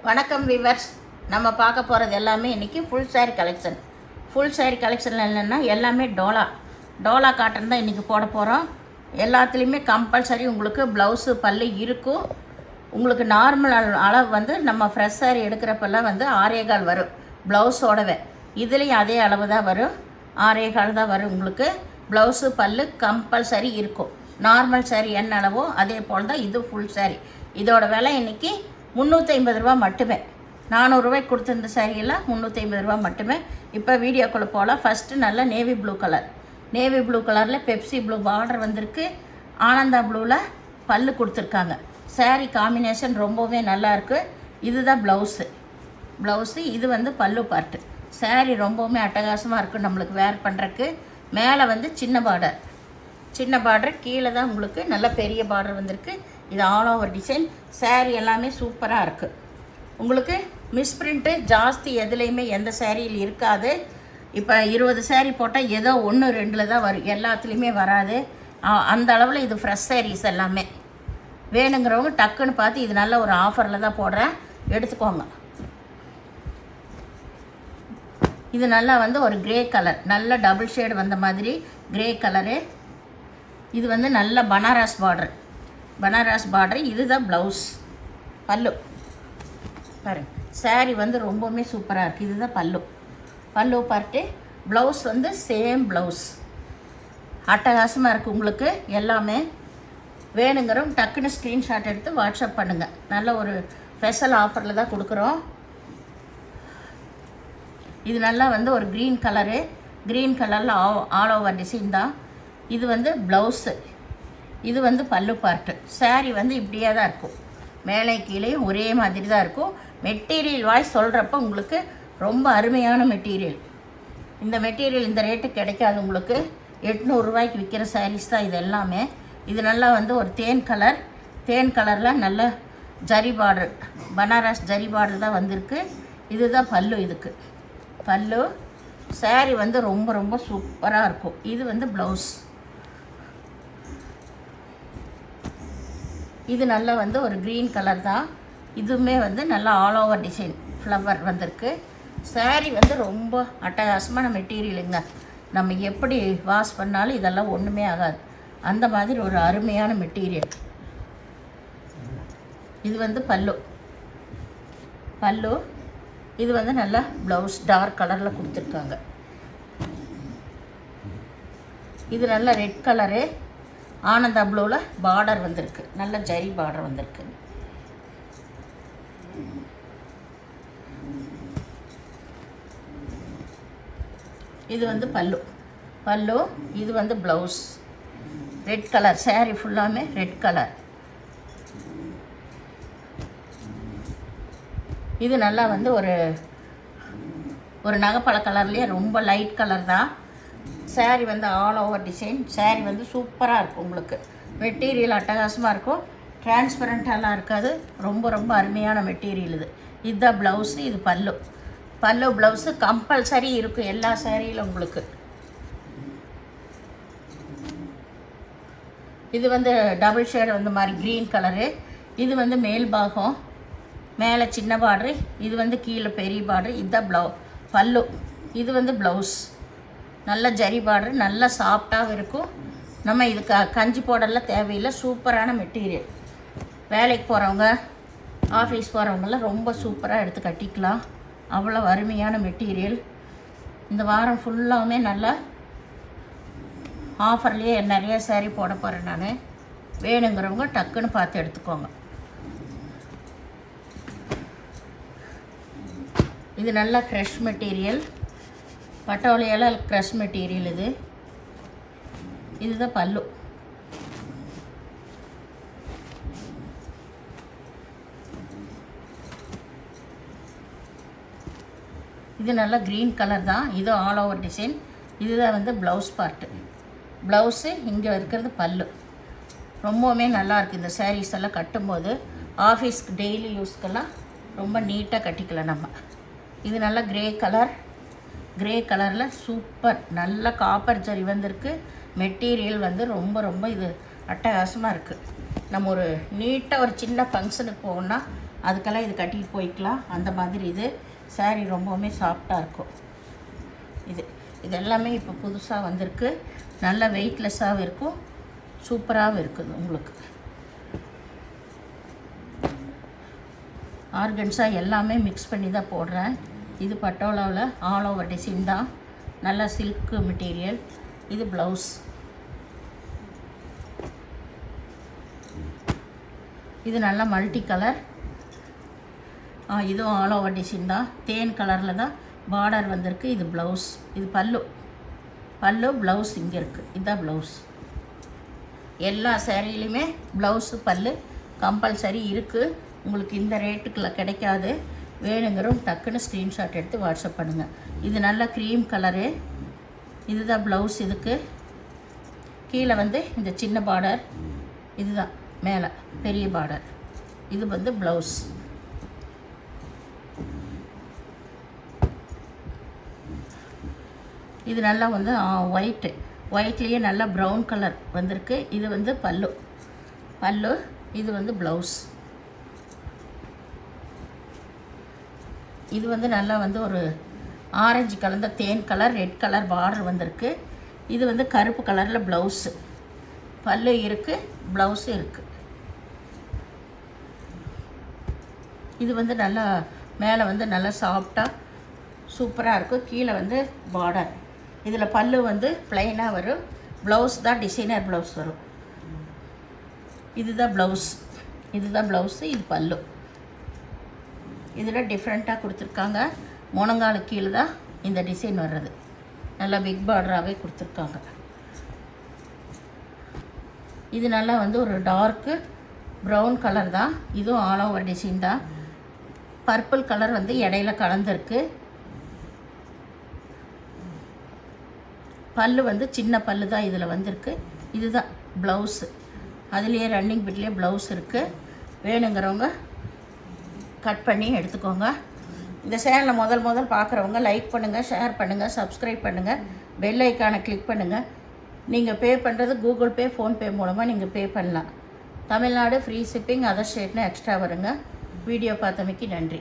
வணக்கம் வீவர்ஸ். நம்ம பார்க்க போகிறது எல்லாமே இன்றைக்கி full sari collection. Full sari கலெக்ஷனில் என்னென்னா எல்லாமே டோலா காட்டன் தான் இன்றைக்கி போட போகிறோம். எல்லாத்துலேயுமே கம்பல்சரி உங்களுக்கு ப்ளவுஸு பல்லு இருக்கும். உங்களுக்கு நார்மல் அளவு வந்து நம்ம ஃப்ரெஷ் சாரீ எடுக்கிறப்பெல்லாம் வந்து 6.25 வரும் ப்ளவுஸோடவே. இதுலேயும் அதே அளவு தான் வரும், 6.25 தான் வரும். உங்களுக்கு ப்ளவுஸு பல்லு கம்பல்சரி இருக்கும். நார்மல் சாரீ என்ன அளவோ அதே போல் தான் இது ஃபுல் சாரீ. இதோட விலை இன்றைக்கி 350 ரூபா மட்டுமே. 400 ரூபாய்க்கு கொடுத்துருந்த சாரியெல்லாம் 350 ரூபா மட்டுமே. இப்போ வீடியோக்குள்ளே போகலாம். ஃபஸ்ட்டு நல்ல navy blue colour, navy blue கலரில் பெப்சி ப்ளூ பார்டர் வந்திருக்கு. ஆனந்தா ப்ளூவில் பல்லு கொடுத்துருக்காங்க. சாரீ காம்பினேஷன் ரொம்பவே நல்லாயிருக்கு. இதுதான் ப்ளவுஸு. இது வந்து பல்லு பார்ட்டு. சாரீ ரொம்பவுமே அட்டகாசமாக இருக்குது நம்மளுக்கு வேர் பண்ணுறக்கு. மேலே வந்து சின்ன பார்டர், கீழே தான் உங்களுக்கு நல்ல பெரிய பார்டர் வந்திருக்கு. இது ஆல் ஓவர் டிசைன். சாரீ எல்லாமே சூப்பராக இருக்குது. உங்களுக்கு மிஸ்பிரிண்ட்டு ஜாஸ்தி எதுலேயுமே எந்த சாரியில் இருக்காது. இப்போ 20 சாரீ போட்டால் ஏதோ 1-2 தான் வரும், எல்லாத்துலேயுமே வராது. அந்த அளவில் இது ஃப்ரெஷ் சாரீஸ் எல்லாமே. வேணுங்கிறவங்க டக்குன்னு பார்த்து இது நல்ல ஒரு ஆஃபரில் தான் போடுறேன், எடுத்துக்கோங்க. இது நல்லா வந்து ஒரு கிரே கலர், நல்ல டபுள் ஷேடு வந்த மாதிரி கிரே கலரு. இது வந்து நல்ல பனாரஸ் பார்டர். இதுதான் ப்ளவுஸ். பல்லு பாருங்க. சாரீ வந்து ரொம்பவுமே சூப்பராக இருக்குது. இதுதான் பல்லு பார்ட்டு. ப்ளவுஸ் வந்து சேம் ப்ளவுஸ். அட்டகாசமாக இருக்குது உங்களுக்கு எல்லாமே. வேணுங்கிறவங்க டக்குன்னு ஸ்க்ரீன்ஷாட் எடுத்து வாட்ஸ்அப் பண்ணுங்கள். நல்ல ஒரு ஸ்பெஷல் ஆஃபரில் தான் கொடுக்குறோம். இது நல்லா வந்து ஒரு க்ரீன் கலரில் ஆல் ஓவர் டிசைன் தான். இது வந்து ப்ளவுஸு, இது வந்து பல்லு பார்ட்டு. சாரீ வந்து இப்படியே தான் இருக்கும், மேலே கீழே ஒரே மாதிரி தான் இருக்கும். மெட்டீரியல் வாய்ஸ் சொல்கிறப்ப உங்களுக்கு ரொம்ப அருமையான மெட்டீரியல். இந்த மெட்டீரியல் இந்த ரேட்டு கிடைக்காது உங்களுக்கு. 800 ரூபாய்க்கு விற்கிற சாரீஸ் தான் இது எல்லாமே. இது நல்லா வந்து ஒரு தேன் கலரில் நல்ல ஜரி பார்டர், பனாரஸ் ஜரி பார்டர் தான் வந்திருக்கு. இதுதான் பல்லு. இதுக்கு பல்லு. சாரீ வந்து ரொம்ப சூப்பராக இருக்கும். இது வந்து ப்ளவுஸ். இது நல்லா வந்து ஒரு க்ரீன் கலர் தான். இதுவுமே வந்து நல்லா ஆல் ஓவர் டிசைன் ஃப்ளவர் வந்திருக்கு. சாரீ வந்து ரொம்ப அட்டகாசமான மெட்டீரியலுங்க. நம்ம எப்படி வாஷ் பண்ணாலும் இதெல்லாம் ஒன்றுமே ஆகாது, அந்த மாதிரி ஒரு அருமையான மெட்டீரியல். இது வந்து பல்லு. இது வந்து நல்லா ப்ளவுஸ் டார்க் கலரில் கொடுத்துருக்காங்க. இது நல்ல ரெட் கலரு, ஆனந்தா ப்ளூவில் பார்டர் வந்திருக்கு, நல்ல ஜரி பார்டர் வந்திருக்கு. இது வந்து பல்லு. இது வந்து ப்ளவுஸ். Red colour. சாரீ ஃபுல்லாமே ரெட் கலர். இது நல்லா வந்து ஒரு நகைப்பழ கலர்லேயே ரொம்ப லைட் கலர் தான். சாரீ வந்து ஆல் ஓவர் டிசைன். சாரீ வந்து சூப்பராக இருக்கும் உங்களுக்கு. மெட்டீரியல் அட்டகாசமாக இருக்கும், டிரான்ஸ்பரண்ட்டாலாம் இருக்காது. ரொம்ப அருமையான மெட்டீரியல். இதுதான் ப்ளவுஸு. இது பல்லு ப்ளவுஸு கம்பல்சரி இருக்கும் எல்லா சாரியிலும் உங்களுக்கு. இது வந்து டபுள் ஷேடு வந்த மாதிரி க்ரீன் கலரு. இது வந்து மேல் பாகம், மேலே சின்ன பார்ட்ரு, இது வந்து கீழே பெரிய பார்ட்ரு. இதுதான் பல்லு. இது வந்து ப்ளவுஸ். நல்ல ஜரி பார்டர், நல்ல சாஃப்டாகவும் இருக்கும். நம்ம இதுக்கு கஞ்சி போடலாம் தேவையில்லை, சூப்பரான மெட்டீரியல். வேலைக்கு போகிறவங்க, ஆஃபீஸ் போகிறவங்களாம் ரொம்ப சூப்பராக எடுத்து கட்டிக்கலாம். அவ்வளோ அருமையான மெட்டீரியல். இந்த வாரம் ஃபுல்லாகவுமே நல்லா ஆஃபர்லேயே நிறைய சாரீ போட போகிறேன் நான். வேணுங்கிறவங்க டக்குன்னு பார்த்து எடுத்துக்கோங்க. இது நல்லா க்ரஷ் மெட்டீரியல், பட்டோலையால் க்ரஷ் மெட்டீரியல். இதுதான் பல்லு. இது நல்லா க்ரீன் கலர் தான். இது ஆல் ஓவர் டிசைன். இதுதான் வந்து ப்ளவுஸ் பார்ட்டு. ப்ளவுஸு இங்கே இருக்கிறது பல்லு. ரொம்பவுமே நல்லாயிருக்கு. இந்த சாரீஸ் எல்லாம் கட்டும்போது ஆஃபீஸ்க்கு டெய்லி யூஸ்க்கெல்லாம் ரொம்ப நீட்டாக கட்டிக்கலாம் நம்ம. இது நல்லா கிரே கலரில் சூப்பர் நல்ல காப்பர் ஜரி வந்திருக்கு. மெட்டீரியல் வந்து ரொம்ப இது அட்டகாசமாக இருக்குது. நம்ம ஒரு நீட்டாக ஒரு சின்ன ஃபங்க்ஷனுக்கு போகணுன்னா அதுக்கெல்லாம் இது கட்டிட்டு போய்க்கலாம். அந்த மாதிரி இது சாரீ ரொம்பவுமே சாஃப்டாக இருக்கும். இது எல்லாமே இப்போ புதுசாக வந்திருக்கு. நல்ல வெயிட்லெஸ்ஸாகவும் இருக்கும், சூப்பராகவும் இருக்குது. உங்களுக்கு ஆர்கன்ஸா எல்லாமே மிக்ஸ் பண்ணி தான் போடுறேன். இது பட்டோலாவில் ஆல் ஓவர் டிசைன் தான், நல்லா சில்க் மெட்டீரியல். இது ப்ளவுஸ். இது நல்லா மல்டி கலர். இதுவும் ஆல் ஓவர் டிசைன் தான், தேன் கலரில் தான் பார்டர் வந்திருக்கு. இது ப்ளவுஸ். இது பல்லு ப்ளவுஸ் இங்கே இருக்குது. இதுதான் ப்ளவுஸ். எல்லா சேரீலையுமே ப்ளவுஸு பல்லு கம்பல்சரி இருக்குது. உங்களுக்கு இந்த ரேட்டுக்குள்ள கிடைக்காது. வேணுங்கிறோம் டக்குன்னு ஸ்க்ரீன்ஷாட் எடுத்து வாட்ஸ்அப் பண்ணுங்கள். இது நல்ல க்ரீம் கலரு. இதுதான் ப்ளவுஸ். இதுக்கு கீழே வந்து இந்த சின்ன பார்டர், இதுதான் மேலே பெரிய பார்டர். இது வந்து ப்ளவுஸ். இது நல்லா வந்து ஒயிட்லேயே நல்லா ப்ரௌன் கலர் வந்திருக்கு. இது வந்து பல்லு. இது வந்து ப்ளவுஸ். இது வந்து நல்லா வந்து ஒரு ஆரஞ்சு கலந்த தேன் கலர், ரெட் கலர் பார்டர் வந்திருக்கு. இது வந்து கருப்பு கலரில் ப்ளவுஸு. பல்லு இருக்குது, ப்ளவுஸு இருக்குது. இது வந்து நல்லா மேலே வந்து நல்லா சாஃப்டாக சூப்பராக இருக்கும். கீழே வந்து பார்டர். இதில் பல்லு வந்து ப்ளைனாக வரும். ப்ளவுஸ் தான் டிசைனர் ப்ளவுஸ் வரும். இதுதான் ப்ளவுஸு. இது பல்லு. இதில் டிஃப்ரெண்ட்டாக கொடுத்துருக்காங்க. முழங்காலு கீழே தான் இந்த டிசைன் வர்றது. நல்லா பிக் பார்டராகவே கொடுத்துருக்காங்க. இது நல்லா வந்து ஒரு டார்க்கு ப்ரௌன் கலர் தான். இதுவும் ஆல் ஓவர் டிசைன் தான். பர்பிள் கலர் வந்து இடையில கலந்துருக்கு. பல்லு வந்து சின்ன பல்லு தான் இதில் வந்திருக்கு. இதுதான் ப்ளவுஸு. அதுலேயே ரன்னிங் பிட்லேயே ப்ளவுஸ் இருக்குது. வேணுங்கிறவங்க கட் பண்ணி எடுத்துக்கோங்க. இந்த சேனலை முதல் பார்க்குறவங்க லைக் பண்ணுங்கள், ஷேர் பண்ணுங்கள், சப்ஸ்கிரைப் பண்ணுங்கள், பெல் ஐக்கானை கிளிக் பண்ணுங்கள். நீங்கள் பே பண்ணுறது கூகுள் பே, ஃபோன்பே மூலமாக நீங்கள் பே பண்ணலாம். தமிழ்நாடு ஃப்ரீ ஷிப்பிங், அதர் ஸ்டேட்னா எக்ஸ்ட்ரா வருங்க. வீடியோ பார்த்தமைக்கு நன்றி.